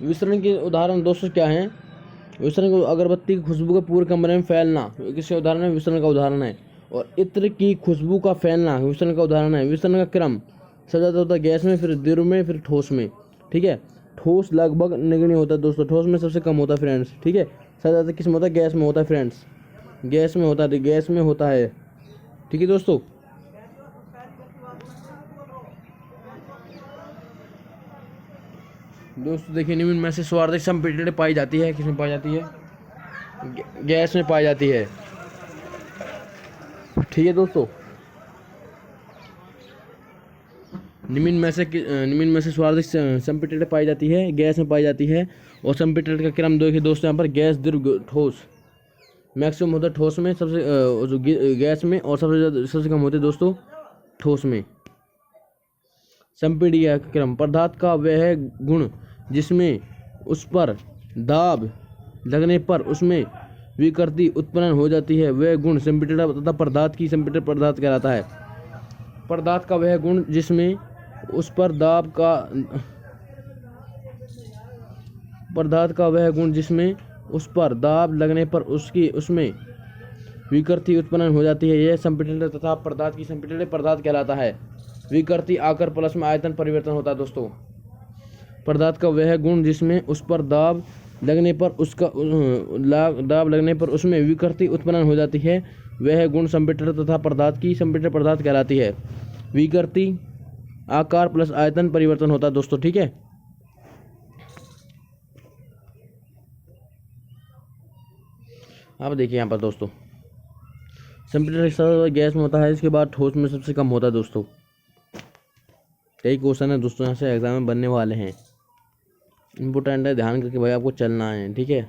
विसरण के उदाहरण दोस्तों क्या हैं? विसरण को अगरबत्ती की खुशबू का पूरे कमरे में फैलना किसके उदाहरण है? विसरण का उदाहरण है। और इत्र की खुशबू का फैलना विसरण का उदाहरण है। विसरण का क्रम सबसे ज़्यादा होता है गैस में, फिर द्रव में, फिर ठोस में। ठीक है, ठोस लगभग नगण्य होता है दोस्तों, ठोस में सबसे कम होता है फ्रेंड्स। ठीक है, सबसे ज़्यादा किस में होता है? गैस में होता है फ्रेंड्स, गैस में होता है, गैस में होता है। ठीक है दोस्तों, देखिए निम्न में से सर्वाधिक संपीड़ित पाई जाती है, किसमें पाई जाती है? गैस में पाई जाती है। ठीक है दोस्तों, निम्न में से सर्वाधिक संपीड़ित पाई जाती है, गैस में पाई जाती है। और संपीड़ित का क्रम देखिए दोस्तों यहाँ पर गैस, द्रव, ठोस। मैक्सिमम होता है ठोस में, सबसे गैस में, और सबसे कम होते हैं दोस्तों ठोस में। संपीड़ित का क्रम पदार्थ का वह गुण जिसमें उस पर दाब लगने पर उसमें विकृति उत्पन्न हो जाती है, वह गुण संपीड़ित तथा पदार्थ की संपीड़ित पदार्थ कहलाता है। पदार्थ का वह गुण जिसमें उस पर दाब का पदार्थ का वह गुण जिसमें उस पर दाब लगने पर उसमें विकृति उत्पन्न हो जाती है, यह संपीड़ित तथा पदार्थ की संपीड़ित पदार्थ कहलाता है। विकृति आकार प्लस में आयतन परिवर्तन होता है दोस्तों। पदार्थ का वह गुण जिसमें उस पर दाब लगने पर उसमें विकृति उत्पन्न हो जाती है, वह गुण संपीड़ित तथा पदार्थ की संपीड़ित पदार्थ कहलाती है। विकृति आकार प्लस आयतन परिवर्तन होता है दोस्तों। ठीक है, अब देखिए यहाँ पर दोस्तों संपीड़ित गैस में होता है, इसके बाद ठोस में सबसे कम होता है दोस्तों। कई क्वेश्चन है दोस्तों यहाँ से एग्जाम में बनने वाले हैं, इम्पोर्टेंट है, ध्यान करके भाई आपको चलना है। ठीक है,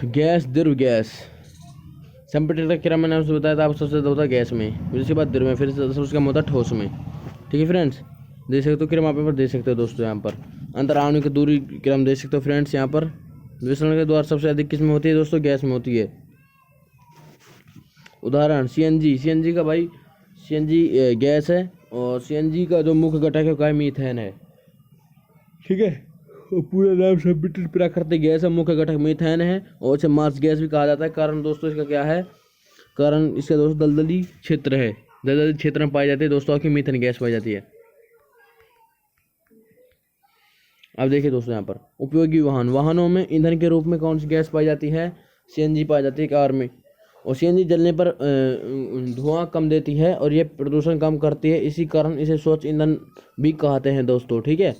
गैस, द्रव, गैस। संपीड़ित का क्रम मैंने आपसे बताया था, आप सबसे ज़्यादा होता है गैस में, फिर उसके बाद द्रव में, फिर सबसे कम होता है ठोस में। ठीक है फ्रेंड्स, देख सकते हो क्रम आप पर, देख सकते हो दोस्तों यहाँ पर अंतराणु की दूरी क्रम देख सकते हो फ्रेंड्स। यहाँ पर विसरण के द्वारा सबसे अधिक किस में होती है दोस्तों? गैस में होती है। उदाहरण सीएनजी का भाई, सीएनजी गैस है, और सीएनजी का जो मुख्य घटक है वो मीथेन है। ठीक है, पूरा नाम संपीड़ित प्राकृतिक गैस है, मुख्य घटक मीथेन है, और इसे मार्स गैस भी कहा जाता है। कारण दोस्तों इसका क्या है? कारण इसका दोस्तों दलदली क्षेत्र है, दलदली क्षेत्र में पाई जाती है दोस्तों की मीथेन गैस पाई जाती है। अब देखिए दोस्तों यहाँ पर उपयोगी वाहनों में ईंधन के रूप में कौन सी गैस पाई जाती है? सीएनजी पाई जाती है कार में। और सीएनजी जलने पर धुआं कम देती है और ये प्रदूषण कम करती है, इसी कारण इसे स्वच्छ ईंधन भी कहते हैं दोस्तों। ठीक है,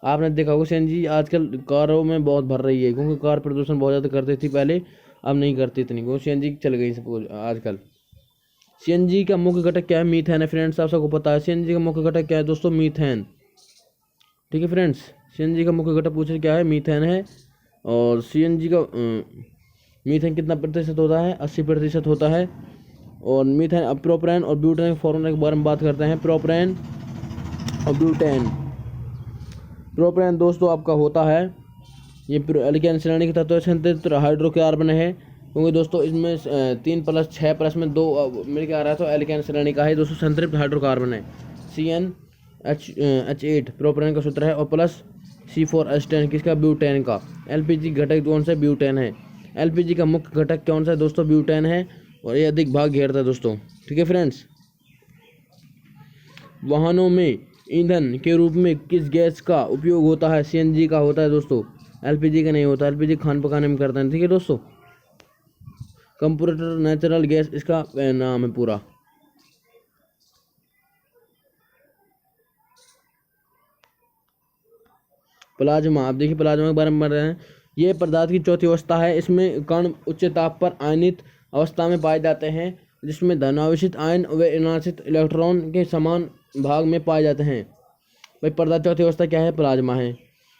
आपने देखा होगा सीएनजी आजकल कारों में बहुत भर रही है, क्योंकि कार प्रदूषण बहुत ज़्यादा करती थी पहले, अब नहीं करती इतनी, क्योंकि सीएनजी चल गई सब आजकल। सीएनजी का मुख्य घटक क्या है? मीथेन है फ्रेंड्स, आप सबको पता है सीएनजी का मुख्य घटक क्या है दोस्तों? मीथेन। ठीक है फ्रेंड्स, सीएनजी का मुख्य घटक पूछे क्या है? मीथेन है। और सीएनजी का मीथेन कितना प्रतिशत होता है? 80% होता है। और मीथेन, अब प्रोपेन और ब्यूटेन के फॉर्मूला के बारे में बात करते हैं। प्रोपेन और ब्यूटेन। प्रोपेन दोस्तों आपका होता है, ये एल्केन श्रेणी के तत्व संतृप्त हाइड्रोकार्बन है, क्योंकि दोस्तों इसमें 3+6+ में 2 मिलकर आ रहा है, तो एल्केन श्रेणी का है दोस्तों, संतृप्त हाइड्रोकार्बन है। CnH8 प्रोपेन का सूत्र है, और प्लस C4H10 किसका? ब्यूटेन का। एलपीजी घटक कौन सा? ब्यूटेन है। एलपीजी का मुख्य घटक कौन सा है दोस्तों? ब्यूटेन है, और ये अधिक भाग घेरता है दोस्तों। ठीक है फ्रेंड्स, वाहनों में ईंधन के रूप में किस गैस का उपयोग होता है? सीएनजी का होता है दोस्तों, एलपीजी का नहीं होता, एलपीजी खान पकाने में करते हैं। ठीक है दोस्तों, कंप्रेसर नेचुरल गैस इसका नाम है पूरा। प्लाज्मा, आप देखिए प्लाज्मा के बारे में पढ़ रहे हैं। ये पदार्थ की चौथी अवस्था है, इसमें कण उच्च ताप पर आयनित अवस्था में पाए जाते हैं, जिसमें धनावेशित आयन व ऋणावेशित इलेक्ट्रॉन के समान भाग में पाए जाते हैं। भाई पदार्थ चौथी अवस्था क्या है? प्लाज्मा है,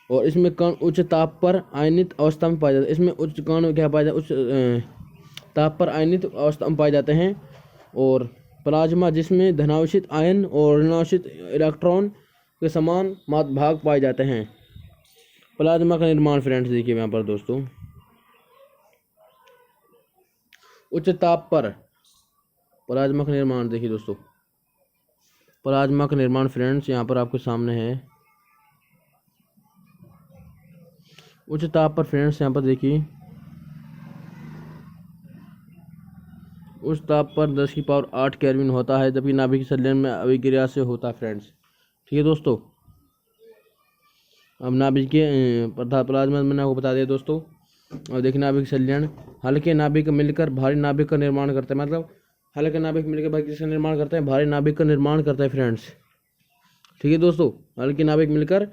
और इसमें कण उच्च ताप पर आयनित अवस्था में पाए जाते हैं। इसमें उच्च कण क्या पाए जाते? उच्च ताप पर आयनित अवस्था में पाए जाते हैं। और प्लाज्मा जिसमें धनावेशित आयन और ऋणावेशित इलेक्ट्रॉन के समान भाग पाए जाते हैं। प्लाज्मा का निर्माण फ्रेंड्स देखिए यहाँ पर दोस्तों, उच्च ताप पर प्लाज्मा का निर्माण देखिए दोस्तों, प्लाज्मा का निर्माण फ्रेंड्स यहाँ पर आपके सामने है। उच्च ताप पर फ्रेंड्स यहाँ पर देखिए, उस ताप पर 10 की पावर 8 केल्विन होता है, जबकि नाभिक संलयन में अभिक्रिया से होता है फ्रेंड्स। ठीक है दोस्तों, अब नाभिक के प्लाज्मा मैंने आपको बता दिया दोस्तों। और देखिए नाभिक संलयन, हल्के नाभिक मिलकर भारी नाभिक का निर्माण करते हैं, मतलब हल्के नाभिक मिलकर भारी किसका निर्माण करते हैं, भारी नाभिक का निर्माण करता है फ्रेंड्स। ठीक है दोस्तों, हल्के नाभिक मिलकर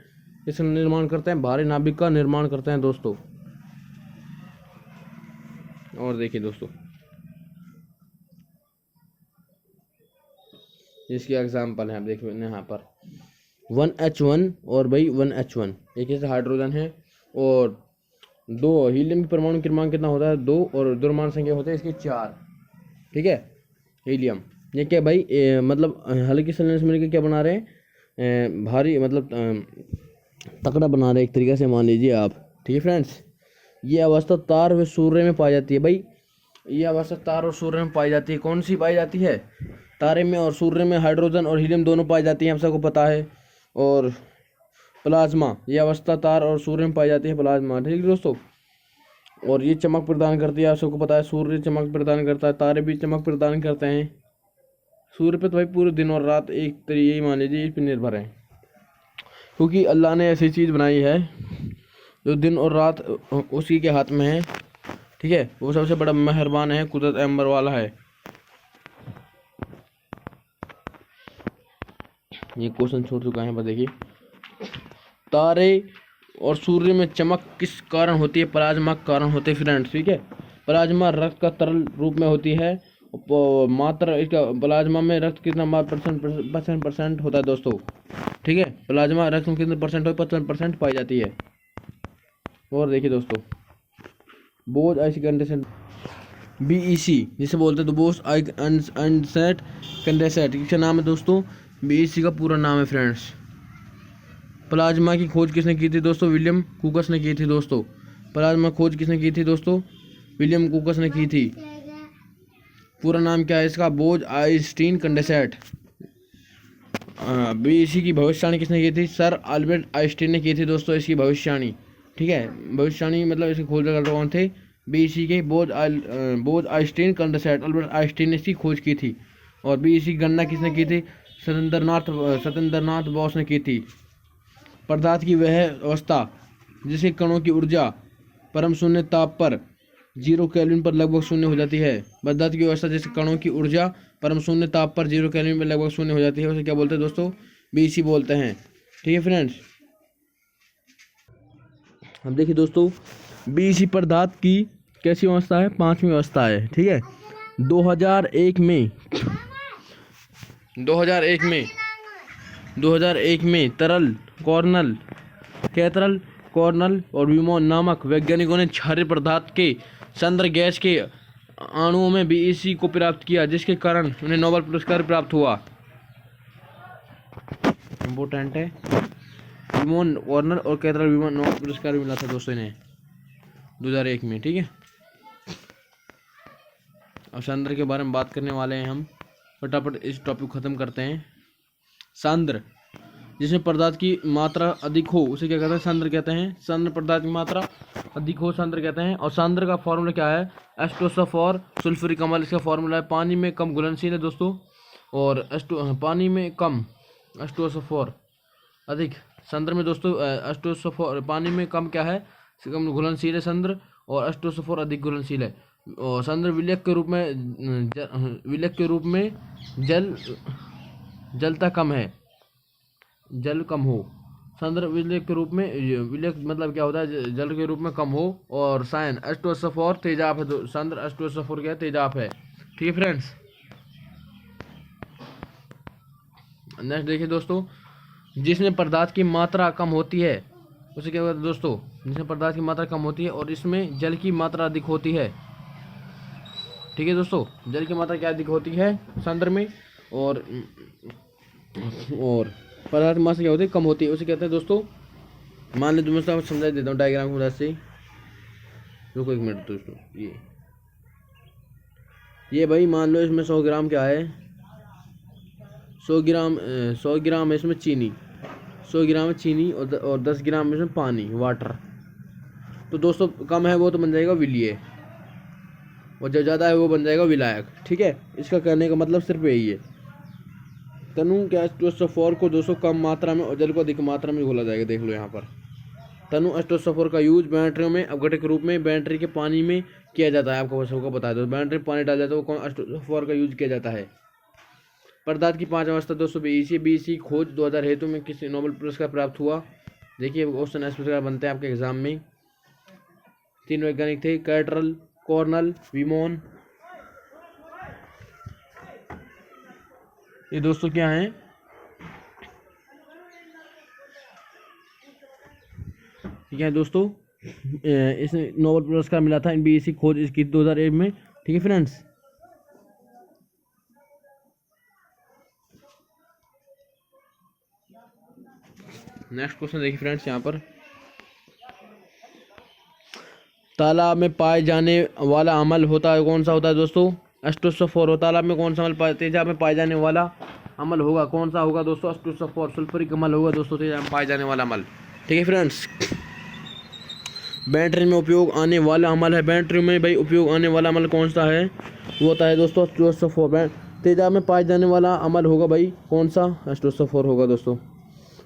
इसका निर्माण करते हैं, भारी नाभिक का निर्माण करते हैं दोस्तों। और देखिए दोस्तों, इसकी एग्जाम्पल है, आप देख यहाँ पर 1H1 और भाई 1H1 एक ऐसे हाइड्रोजन है, और 2 हीलियम की परमाणु क्रमांक कितना होता है, 2, और द्रव्यमान संख्या होता है इसकी 4। ठीक है, हीलियम ये क्या भाई मतलब हल्की संलयन से मिलकर क्या बना रहे हैं, भारी मतलब तकड़ा बना रहे हैं एक तरीके से, मान लीजिए आप। ठीक है फ्रेंड्स, ये अवस्था तार व सूर्य में पाई जाती है भाई, ये अवस्था तार और सूर्य में पाई जाती है। कौन सी पाई जाती है, तारे में और सूर्य में हाइड्रोजन और हीलियम दोनों पाई जाती है, हम सबको पता है। और प्लाज्मा, ये अवस्था तार और सूर्य में पाई जाती है, प्लाज्मा। ठीक है दोस्तों, और ये चमक प्रदान करती है, आप सबको पता है, सूर्य चमक प्रदान करता है, तारे भी चमक प्रदान करते हैं। सूर्य पे तो भाई पूरे दिन और रात एक तरीके ही मान लीजिए इस पर निर्भर है, क्योंकि अल्लाह ने ऐसी चीज़ बनाई है जो दिन और रात उसी के हाथ में है। ठीक है, वो सबसे बड़ा मेहरबान है, कुदरत अम्बर वाला है। ये क्वेश्चन छोड़ चुका है, बस देखिए, तारे और सूर्य में चमक किस कारण होती है, प्लाज्मा के कारण होते हैं फ्रेंड्स। ठीक है, प्लाज्मा रक्त का तरल रूप में होती है, मात्रा इसका प्लाज्मा में रक्त कितना परसेंट होता है दोस्तों। ठीक है, प्लाज्मा रक्त में कितने परसेंट हो, 55% पाई जाती है। और देखिए दोस्तों, बोझ आइस कंडेंसेट BEC जिसे बोलते हैं, तो बोझ आइसनसेट कंडेंसेट, इसका नाम है दोस्तों, BEC का पूरा नाम है फ्रेंड्स। प्लाज्मा की खोज किसने की थी दोस्तों, विलियम कुकस ने की थी दोस्तों। प्लाज्मा खोज किसने की थी दोस्तों, विलियम कुकस ने की थी। पूरा नाम क्या है इसका, बोझ आइंस्टीन कंडेंसेट। BEC की भविष्यवाणी किसने की थी, सर अल्बर्ट आइंस्टीन ने की थी दोस्तों इसकी भविष्यवाणी। ठीक है, भविष्यवाणी मतलब इसकी खोज करता कौन थे, BEC के बोझ आइंस्टीन कंडेंसेट, अल्बर्ट आइंस्टीन ने इसकी खोज की थी। और BEC की गणना किसने की थी, सत्येंद्रनाथ बोस ने की थी। पदार्थ की वह अवस्था जिसके कणों की ऊर्जा परम शून्य ताप पर 0 केल्विन पर लगभग शून्य हो जाती है। पदार्थ की अवस्था जिसके कणों की ऊर्जा परम शून्य ताप पर 0 केल्विन पर लगभग शून्य हो जाती है, उसे क्या बोलते हैं दोस्तों, BEC बोलते हैं। ठीक है फ्रेंड्स, अब देखिए दोस्तों, BEC पदार्थ की कैसी अवस्था है, 5वीं अवस्था है। ठीक है, 2001 में तरल कैथरल कॉर्नल और विमोन नामक वैज्ञानिकों ने क्षारीय पदार्थ के सांद्र गैस के अणुओं में BEC को प्राप्त किया, जिसके कारण उन्हें नोबेल पुरस्कार प्राप्त हुआ। इम्पोर्टेंट है, विमोन कॉर्नल और कैथरल विमोन नोबेल पुरस्कार मिला था दोस्तों इन्हें 2001 में। ठीक है, अब सांद्र के बारे में बात करने वाले हैं हम, फटाफट इस टॉपिक को खत्म करते हैं। सांद्र, जिसमें पदार्थ की मात्रा अधिक हो उसे क्या कहते हैं, सांद्र कहते हैं। सांद्र पदार्थ की मात्रा अधिक हो सांद्र कहते हैं। और सांद्र का फॉर्मूला क्या है, H2SO4 सल्फ्यूरिक अम्ल, इसका फॉर्मूला है। पानी में कम घुलनशील है दोस्तों, और पानी में कम H2SO4 अधिक। सांद्र में दोस्तों H2SO4 पानी में कम क्या है, कम घुलनशील है सांद्र, और H2SO4 अधिक घुलनशील है। और सांद्र विलयक के रूप में जलता कम है, जल कम हो। सांद्र विलयक के रूप में, विलयक मतलब क्या होता है, जल के रूप में कम हो। और साइन H2SO4 तेजाब है, तो सांद्र H2SO4 क्या है, तेजाब है। ठीक है फ्रेंड्स, नेक्स्ट देखिए दोस्तों, जिसमें पदार्थ की मात्रा कम होती है उसे क्या कहते हैं दोस्तों, जिसमें पदार्थ की मात्रा कम होती है और इसमें जल की मात्रा अधिक होती है। ठीक है दोस्तों, जल की मात्रा क्या अधिक होती है सांद्र में, और पदार्थ की मात्रा क्या होती है, कम होती है, उसे कहते हैं दोस्तों। मान लीजिए दोस्तों, समझा देता हूँ डायग्राम की मदद से। रुको एक मिनट दोस्तों, ये भाई मान लो इसमें 100 ग्राम क्या है, 100 ग्राम है इसमें चीनी, 100 ग्राम है चीनी, और 10 ग्राम इसमें पानी, वाटर। तो दोस्तों कम है वो तो बन जाएगा विलीय, और जो ज़्यादा है वो बन जाएगा विलायक। ठीक है, इसका कहने का मतलब सिर्फ यही है। तनु के H2SO4 को दोस्तों कम मात्रा में और जल को अधिक मात्रा में घोला जाएगा। देख लो यहाँ पर तनु H2SO4 का यूज बैटरियों में अपघटक रूप में बैटरी के पानी में किया जाता है। आपको सबको बता दो, बैटरी में पानी डाल जाता है वो H2SO4 का यूज किया जाता है। पदार्थ की 5 अवस्था दोस्तों बीईसी खोज 2000 हेतु में किसी नोबेल पुरस्कार प्राप्त हुआ। देखिए क्वेश्चन इस प्रकार बनते हैं आपके एग्जाम में। 3 वैज्ञानिक थे, कैटरल, कॉर्नल, विमोन। ये दोस्तों क्या है, ठीक है दोस्तों, इसने नोबेल पुरस्कार मिला था बीईसी खोज इसकी 2001 में। ठीक है फ्रेंड्स, नेक्स्ट क्वेश्चन देखिए फ्रेंड्स यहाँ पर। तालाब में पाए जाने वाला अम्ल होता है कौन सा होता है दोस्तों? H2SO4। तालाब में कौन सा अम्ल तेजाब में पाए जाने वाला अम्ल होगा, कौन सा होगा दोस्तों? H2SO4 सल्फ्यूरिक अम्ल होगा दोस्तों तेजाब में पाए जाने वाला अम्ल। ठीक है फ्रेंड्स, बैटरी में उपयोग आने वाला अम्ल है, बैटरी में भाई उपयोग आने वाला अम्ल कौन सा है? वो होता है दोस्तों H2SO4। तेजाब में पाए जाने वाला अम्ल होगा भाई कौन सा? H2SO4 होगा दोस्तों।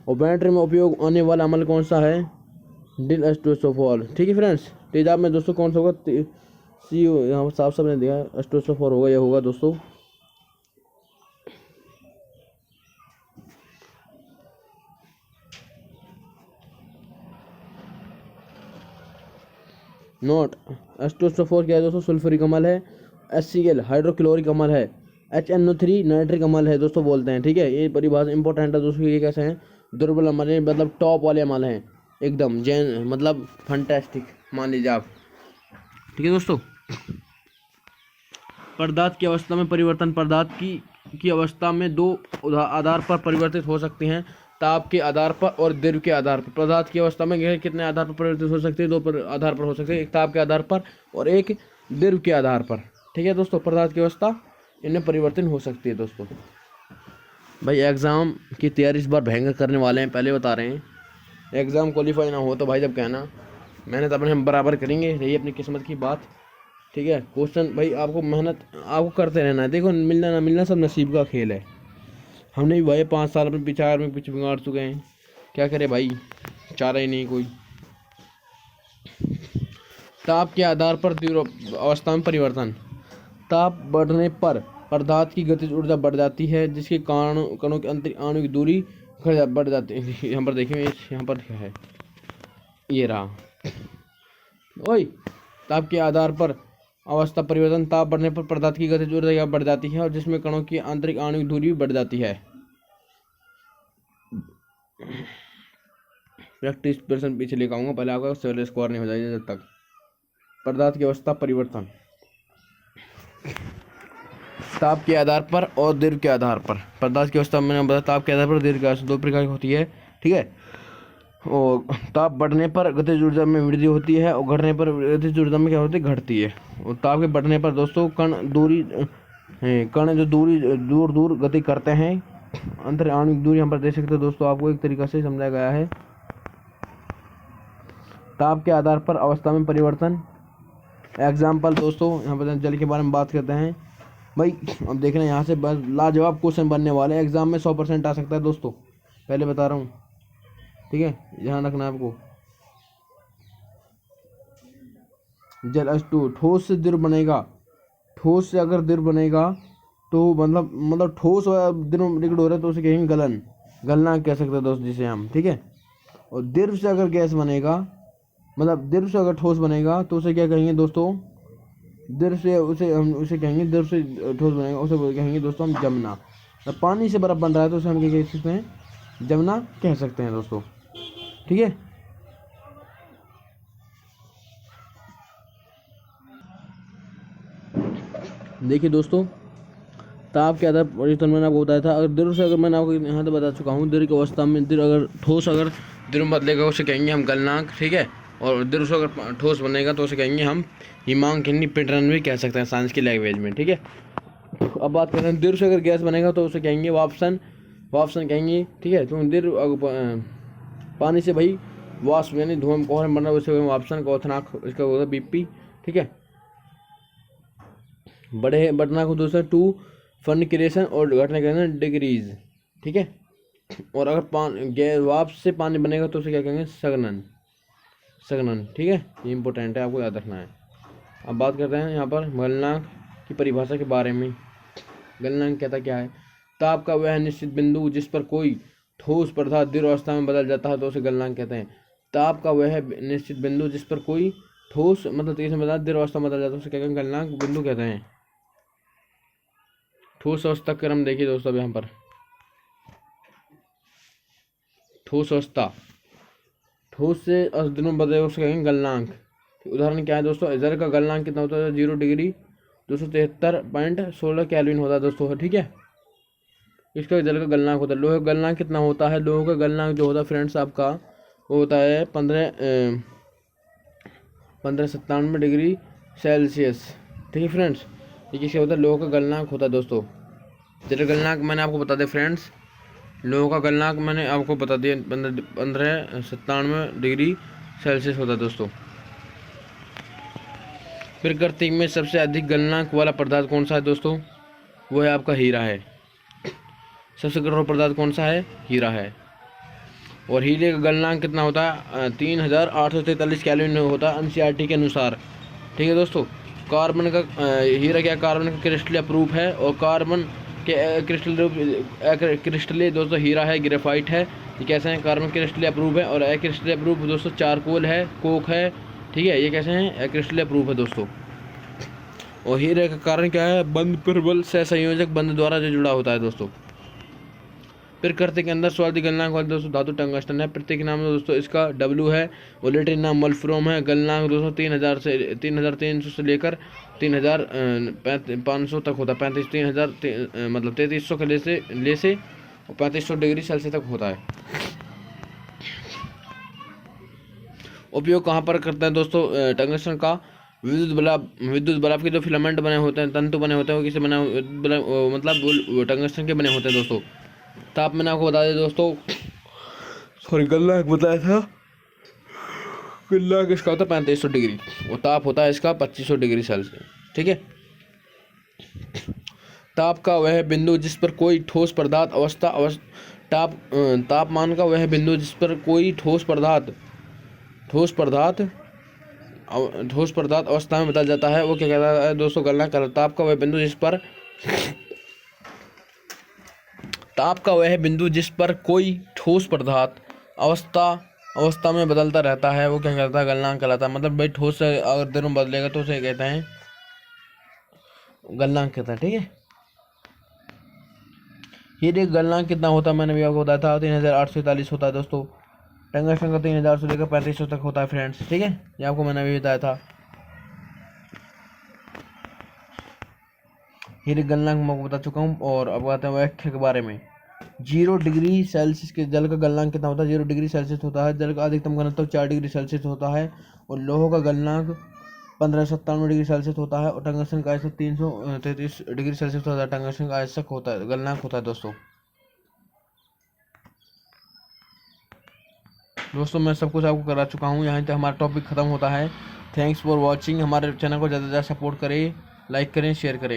और बैटरी में उपयोग आने वाला अम्ल कौन सा है? Dill H2SO4। ठीक है फ्रेंड्स, तेजाब में दोस्तों कौन सा होगा? सी यहाँ पर साफ साफ ने दिया H2SO4 होगा, यह होगा दोस्तों। नोट, H2SO4 क्या है दोस्तों? सल्फ्यूरिक अम्ल है। HCl हाइड्रोक्लोरिक अम्ल है। HNO3 नाइट्रिक अम्ल है दोस्तों बोलते हैं। ठीक है, ये परिभाषा इंपॉर्टेंट है दोस्तों। ये कैसे हैं? दुर्बल अम्ल है, मतलब टॉप वाले अम्ल हैं एकदम जैन, मतलब फंटेस्टिक मान लीजिए आप। ठीक है दोस्तों, पदार्थ की अवस्था में परिवर्तन। पदार्थ की अवस्था में 2 आधार पर परिवर्तित हो सकते हैं, ताप के आधार पर और द्रव्य के आधार पर। पदार्थ की अवस्था में कितने आधार पर परिवर्तित हो सकते हैं? 2 आधार पर हो सकते हैं, एक ताप के आधार पर और एक द्रव्य के आधार पर। ठीक है दोस्तों, पदार्थ की अवस्था इनमें परिवर्तन हो सकती है दोस्तों। भाई एग्ज़ाम की तैयारी इस बार भयंकर करने वाले हैं, पहले बता रहे हैं। एग्ज़ाम क्वालिफाई ना हो तो भाई जब कहना, मेहनत अपने हम बराबर करेंगे, रही अपनी किस्मत की बात। ठीक है, क्वेश्चन भाई आपको मेहनत आपको करते रहना है। देखो मिलना ना मिलना सब नसीब का खेल है। हमने भी भाई 5 साल अपने विचार में कुछ बिगाड़ चुके हैं, क्या करे भाई, चारा ही नहीं कोई। ताप के आधार पर अवस्था में परिवर्तन। ताप बढ़ने पर पदार्थ की गतिज ऊर्जा बढ़ जाती है, जिसके कारण कणों की अंतरिक्ष आणविक दूरी बढ़ जाती है। यहाँ पर देखिए, यहाँ पर क्या है, ये रहा। ओए, ताप के आधार पर अवस्था परिवर्तन। ताप बढ़ने पर पदार्थ की गतिज ऊर्जा बढ़ जाती है और जिसमें कणों की आंतरिक आणविक दूरी भी बढ़ जाती है। प्रैक्टिस पर्सन पीछे लेकर आऊंगा, पहले आपका सिविल स्कोर नहीं हो जाएगा जब तक। पदार्थ की अवस्था परिवर्तन ताप के आधार पर और द्रव्य के आधार पर। पदार्थ की अवस्था मैंने बताया ताप के आधार पर, द्रव्य के आधार 2 प्रकार की होती है। ठीक है, और ताप बढ़ने पर गतिज ऊर्जा में वृद्धि होती है और घटने पर गतिज ऊर्जा में क्या होती है? घटती है। और ताप के बढ़ने पर दोस्तों कण जो दूर दूर गति करते हैं, अंतर आणविक दूरी यहाँ पर देख सकते हो दोस्तों, आपको एक तरीका से समझाया गया है। ताप के आधार पर अवस्था में परिवर्तन। एग्जाम्पल दोस्तों, यहाँ पर जल के बारे में बात करते हैं भाई। अब देखना यहाँ से बस लाजवाब क्वेश्चन बनने वाले हैं, एग्जाम में 100% आ सकता है दोस्तों, पहले बता रहा हूँ। ठीक है, ध्यान रखना है आपको। जल H2 ठोस से द्रव बनेगा। ठोस से अगर द्रव बनेगा तो मतलब ठोस और द्रव लिक्विड हो रहा है तो उसे कहेंगे गलन, गलना कह सकते हैं दोस्त जिसे हम। ठीक है, और द्रव से अगर गैस बनेगा, मतलब द्रव से अगर ठोस बनेगा तो उसे क्या कहेंगे दोस्तों? द्रव से उसे कहेंगे, द्रव से ठोस बनेगा उसे कहेंगे दोस्तों हम जमना। पानी से बर्फ बन रहा है तो उसे हम क्या कह सकते हैं? जमना कह सकते हैं दोस्तों। ठीक है, देखिए दोस्तों, ताप के आधार परिवर्तन मैंने आपको बताया था। अगर द्रव से, अगर मैंने आपको यहाँ तो बता चुका हूँ, द्रव की अवस्था में अगर ठोस अगर द्रव बदलेगा उसे कहेंगे हम गलनांक। ठीक है, और द्रव से अगर ठोस बनेगा तो उसे कहेंगे हम हिमांक, पिंडरन भी कह सकते हैं साइंस की लैंग्वेज में। ठीक है, अब बात करते हैं द्रव से अगर गैस बनेगा तो उसे कहेंगे वाष्पन कहेंगे। ठीक है, तो द्रव पानी से भाई वाष्प यानी धुआं कोहरे बनना, उसे वाष्पन क्वथनांक इसका होता है बीपी। ठीक है, बड़े बढ़ना को दूसरा टू फर्निक्रेशन और घटने के डिग्रीज। ठीक है, और अगर वाष्प से पानी बनेगा तो उसे क्या कहेंगे, सघनन। सघनन, ठीक है, ये इंपॉर्टेंट है, आपको याद रखना है। अब बात करते हैं यहाँ पर गलनांक की परिभाषा के बारे में। गलनांक कहता क्या है, ताप का वह निश्चित बिंदु जिस पर कोई ठोस पदार्थ द्रव अवस्था में बदल जाता है तो उसे गलनांक कहते हैं। ताप का वह निश्चित बिंदु जिस पर कोई ठोस मतलब तेज पदार्थ द्रव अवस्था में बदल जाता है उसे क्या कहते हैं, गलनांक बिंदु कहते हैं। ठोस अवस्था क्रम देखिए दोस्तों, अब यहाँ पर ठोस अवस्था, ठोस से दिनों में बदलेगा उसे कहेंगे गलनांक। उदाहरण क्या है दोस्तों, जल का गलनांक कितना होता है, 0 डिग्री 273.16 केल्विन होता है दोस्तों। ठीक है, इसका जल का गलनांक होता है। लोहे का गलनांक कितना होता है, लोहे का गलनांक जो होता है फ्रेंड्स आपका वो होता है 1597 डिग्री सेल्सियस। ठीक है फ्रेंड्स, ये किसका होता है, लोहे का गलनांक होता है दोस्तों। जल गलनांक मैंने आपको बता दिया फ्रेंड्स, लोहे का गलनांक मैंने आपको बता दिया 1597 डिग्री सेल्सियस होता है दोस्तों। प्रकृति में सबसे अधिक गलनांक वाला पदार्थ कौन सा है दोस्तों, वो है आपका हीरा है। सबसे कठोर पदार्थ कौन सा है, हीरा है। और हीरे का गलनांक कितना होता है, 3843 केल्विन होता है एनसीईआरटी के अनुसार। ठीक है दोस्तों, कार्बन का हीरा क्या, कार्बन का क्रिस्टलीय प्रूफ है, और कार्बन के क्रिस्टलीय दोस्तों हीरा है, ग्रेफाइट है। ये कैसे हैं, कार्बन क्रिस्टलीय प्रूफ है, और क्रिस्टलीय प्रूफ दोस्तों चारकोल है, कोक है। ठीक है, ये कैसे हैं, क्रिस्टलीय प्रूफ है दोस्तों। और हीरे का कारण क्या है, बंध प्रबल सहसंयोजक बंध द्वारा जो जुड़ा होता है दोस्तों। प्रकृति के अंदर स्वादी गलनांक वाले दोस्तों धातु टंगस्टन है। प्रत्येक नाम दोस्तों इसका W है, और लेटिन नाम वोल्फ्राम है। गलनांक दोस्तों 3300 से लेकर 3500 तक होता है। 3300 मतलब 3300 के ले से 3500 डिग्री सेल्सियस तक होता है। उपयोग कहाँ पर करते हैं दोस्तों टंगस्टन का, विद्युत बल्ब के जो फिलामेंट बने होते हैं, तंतु बने होते हैं, वो किसे बने मतलब टंगस्टन के बने होते हैं दोस्तों। ताप मैंने आपको बता दिया दोस्तों, सॉरी गलनांक बताया था, गलनांक इसका होता है 3500 डिग्री, और ताप होता है इसका 2500 डिग्री सेल्सियस। ठीक है, ताप का वह बिंदु जिस पर कोई ठोस पदार्थ तापमान का वह बिंदु जिस पर कोई ठोस पदार्थ अवस्था में बदल जाता है वो क्या कहता है दोस्तों, गलनांक कहलाता है। ताप का वह बिंदु जिस पर कोई ठोस पदार्थ अवस्था में बदलता रहता है वो क्या कहता है, गलनांक कहलाता है। मतलब भाई ठोस से अगर दिनों में बदलेगा तो उसे कहते हैं गलनांक कहता है। ठीक है, हीरे का गलनांक कितना होता है मैंने भी आपको बताया था, 3843 होता है दोस्तों। टंगस्टन का 3000 से लेकर 3500 तक होता है फ्रेंड्स। ठीक है, ये आपको मैंने भी बताया था। हीरे गलनांक मैं बता चुका हूँ, और अब आते हैं व्याख्या के बारे में। 0 डिग्री सेल्सियस के जल का गलनांक कितना होता है, 0 डिग्री सेल्सियस होता है। जल का अधिकतम घनत्व 4 डिग्री सेल्सियस होता है, और लोहे का गलनांक 1597 डिग्री सेल्सियस होता है, और टंगस्टन का आयस्क 333 डिग्री सेल्सियस होता है। टंगस्टन का आयस्क होता है, गलनांक होता है दोस्तों। मैं सब कुछ आपको करा चुका हूँ, यहाँ तक हमारा टॉपिक खत्म होता है। Thanks for watching. हमारे चैनल को ज़्यादा से ज़्यादा सपोर्ट करें, लाइक करें, शेयर करें।